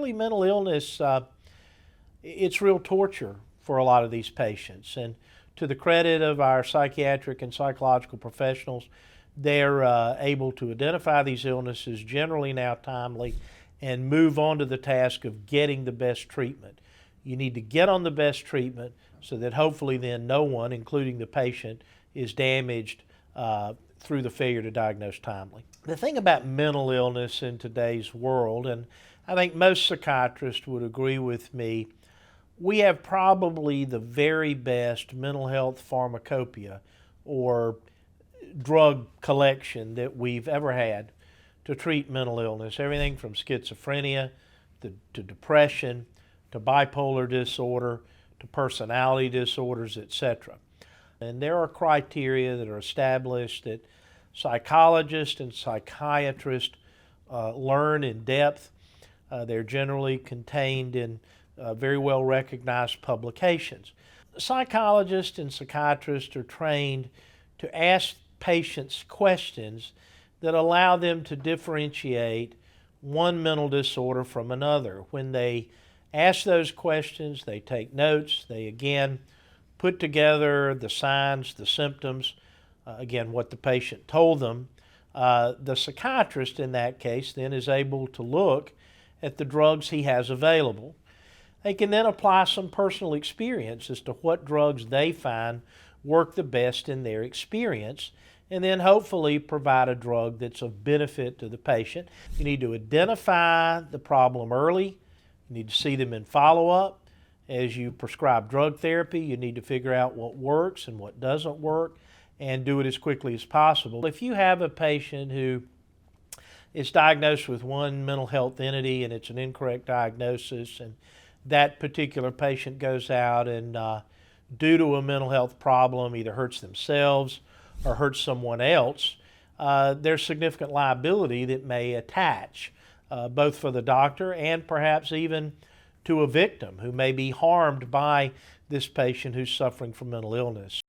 really mental illness, it's real torture for a lot of these patients. And to the credit of our psychiatric and psychological professionals, they're able to identify these illnesses generally now timely and move on to the task of getting the best treatment. You need to get on the best treatment so that hopefully then no one, including the patient, is damaged through the failure to diagnose timely. The thing about mental illness in today's world, and I think most psychiatrists would agree with me, we have probably the very best mental health pharmacopoeia or drug collection that we've ever had to treat mental illness. Everything from schizophrenia to depression, to bipolar disorder, to personality disorders, etc. And there are criteria that are established that psychologists and psychiatrists learn in depth. They're generally contained in very well recognized publications. Psychologists and psychiatrists are trained to ask patients questions that allow them to differentiate one mental disorder from another. When they ask those questions, they take notes, they again put together the signs, the symptoms, again what the patient told them. The psychiatrist in that case then is able to look at the drugs he has available. They can then apply some personal experience as to what drugs they find work the best in their experience, and then hopefully provide a drug that's of benefit to the patient. You need to identify the problem early. You need to see them in follow-up. As you prescribe drug therapy, you need to figure out what works and what doesn't work and do it as quickly as possible. If you have a patient who is diagnosed with one mental health entity and it's an incorrect diagnosis, and that particular patient goes out and due to a mental health problem either hurts themselves or hurts someone else, there's significant liability that may attach, both for the doctor and perhaps even to a victim who may be harmed by this patient who's suffering from mental illness.